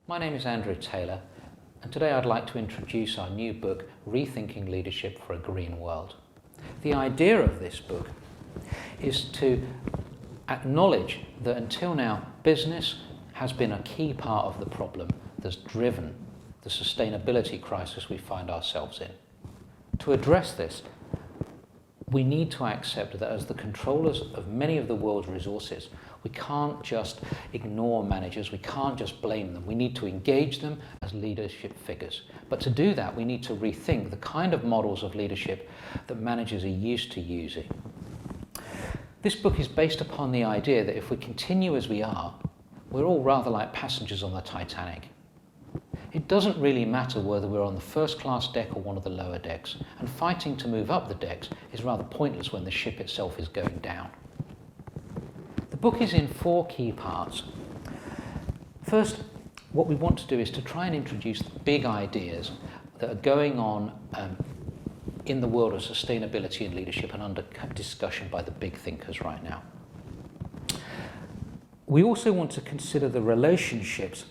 My name is Andrew Taylor, and today I'd like to introduce our new book, Rethinking Leadership for a Green World. The idea of this book is to acknowledge that until now, business has been a key part of the problem that's driven the sustainability crisis we find ourselves in. To address this, we need to accept that as the controllers of many of the world's resources, we can't just ignore managers, we can't just blame them. We need to engage them as leadership figures. But to do that, we need to rethink the kind of models of leadership that managers are used to using. This book is based upon the idea that if we continue as we are, we're all rather like passengers on the Titanic. It doesn't really matter whether we're on the first class deck or one of the lower decks, and fighting to move up the decks is rather pointless when the ship itself is going down. The book is in 4 key parts. First, what we want to do is to try and introduce the big ideas that are going on in the world of sustainability and leadership and under discussion by the big thinkers right now. We also want to consider the relationships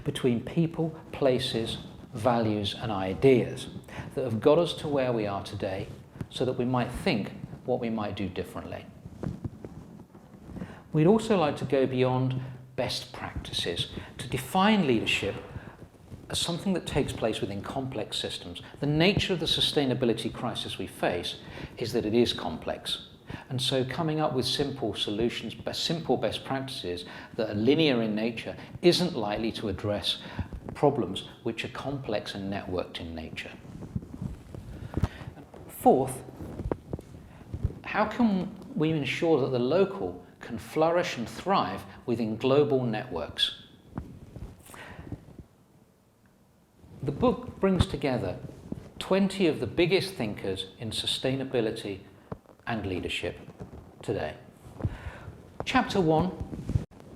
between people, places, values and ideas that have got us to where we are today so that we might think what we might do differently. We'd also like to go beyond best practices to define leadership as something that takes place within complex systems. The nature of the sustainability crisis we face is that it is complex. And so coming up with simple solutions, simple best practices that are linear in nature isn't likely to address problems which are complex and networked in nature. Fourth, how can we ensure that the local can flourish and thrive within global networks? The book brings together 20 of the biggest thinkers in sustainability and leadership today. Chapter 1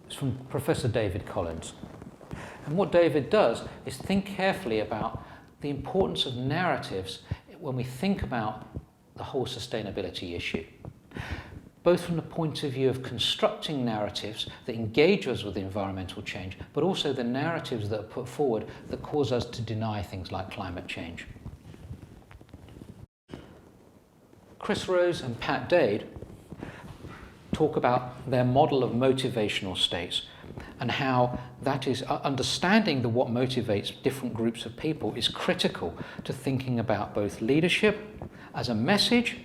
is from Professor David Collins. And what David does is think carefully about the importance of narratives when we think about the whole sustainability issue, both from the point of view of constructing narratives that engage us with environmental change, but also the narratives that are put forward that cause us to deny things like climate change. Chris Rose and Pat Dade talk about their model of motivational states and how that is understanding what motivates different groups of people is critical to thinking about both leadership as a message,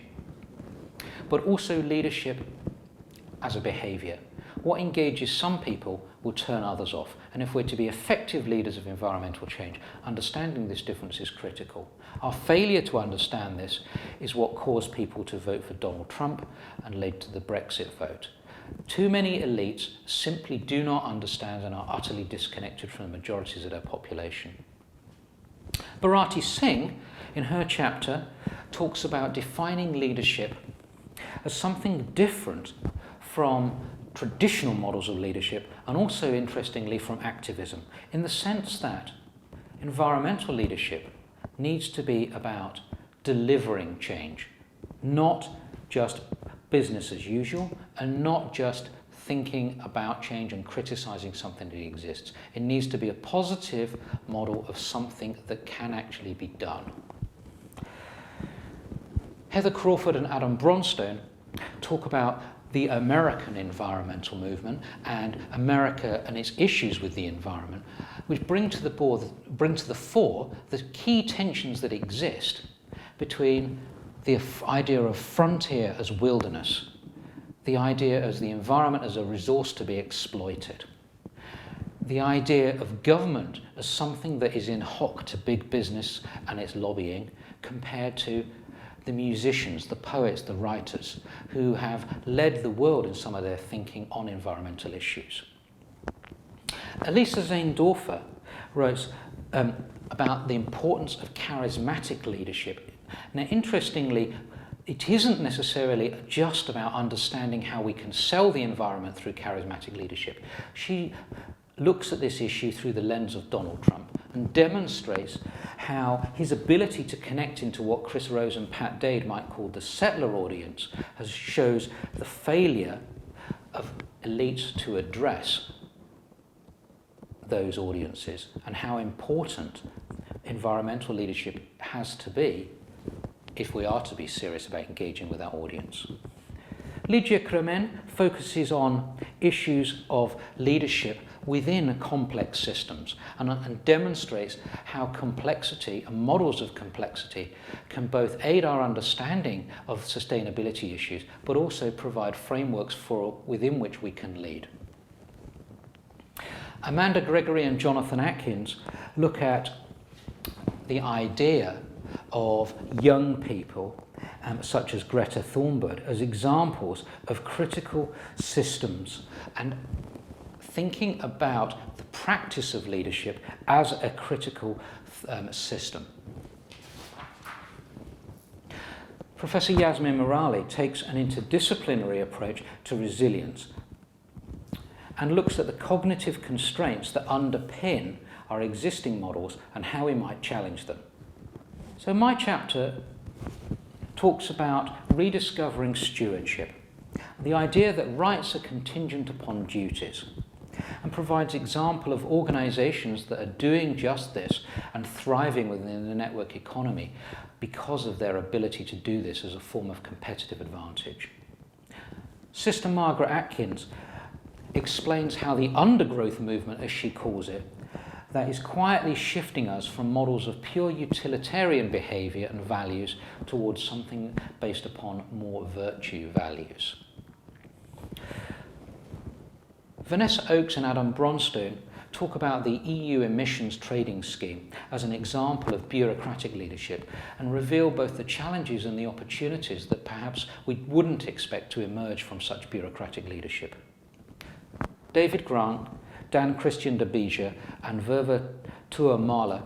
but also leadership as a behavior. What engages some people will turn others off. And if we're to be effective leaders of environmental change, understanding this difference is critical. Our failure to understand this is what caused people to vote for Donald Trump and led to the Brexit vote. Too many elites simply do not understand and are utterly disconnected from the majorities of their population. Bharati Singh, in her chapter, talks about defining leadership as something different from traditional models of leadership, and also, interestingly, from activism, in the sense that environmental leadership needs to be about delivering change, not just business as usual, and not just thinking about change and criticizing something that exists. It needs to be a positive model of something that can actually be done. Heather Crawford and Adam Bronstone talk about the American environmental movement and America and its issues with the environment, which bring to the fore the key tensions that exist between the idea of frontier as wilderness, the idea as the environment as a resource to be exploited, the idea of government as something that is in hock to big business and its lobbying, compared to the musicians, the poets, the writers, who have led the world in some of their thinking on environmental issues. Elisa Zaindorfer wrote about the importance of charismatic leadership. Now, interestingly, it isn't necessarily just about understanding how we can sell the environment through charismatic leadership. She looks at this issue through the lens of Donald Trump and demonstrates how his ability to connect into what Chris Rose and Pat Dade might call the settler audience shows the failure of elites to address those audiences and how important environmental leadership has to be if we are to be serious about engaging with our audience. Ligia Kremen focuses on issues of leadership within complex systems and demonstrates how complexity and models of complexity can both aid our understanding of sustainability issues but also provide frameworks within which we can lead. Amanda Gregory and Jonathan Atkins look at the idea of young people such as Greta Thunberg as examples of critical systems and thinking about the practice of leadership as a critical system. Professor Yasmin Morali takes an interdisciplinary approach to resilience and looks at the cognitive constraints that underpin our existing models and how we might challenge them. So my chapter talks about rediscovering stewardship, the idea that rights are contingent upon duties, and provides example of organizations that are doing just this and thriving within the network economy because of their ability to do this as a form of competitive advantage. Sister Margaret Atkins explains how the undergrowth movement, as she calls it, that is quietly shifting us from models of pure utilitarian behavior and values towards something based upon more virtue values. Vanessa Oakes and Adam Bronstone talk about the EU emissions trading scheme as an example of bureaucratic leadership and reveal both the challenges and the opportunities that perhaps we wouldn't expect to emerge from such bureaucratic leadership. David Grant, Dan Christian de Bija and Verva Tuamala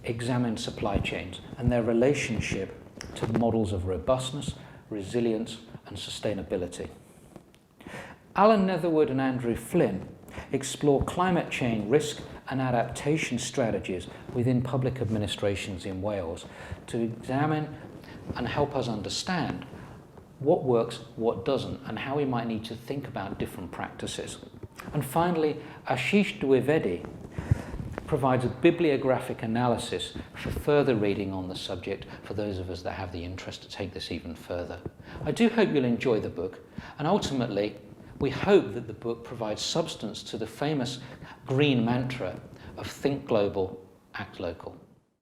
examine supply chains and their relationship to models of robustness, resilience and sustainability. Alan Netherwood and Andrew Flynn explore climate change risk and adaptation strategies within public administrations in Wales to examine and help us understand what works, what doesn't, and how we might need to think about different practices. And finally, Ashish Dwivedi provides a bibliographic analysis for further reading on the subject for those of us that have the interest to take this even further. I do hope you'll enjoy the book, and ultimately, we hope that the book provides substance to the famous green mantra of think global, act local.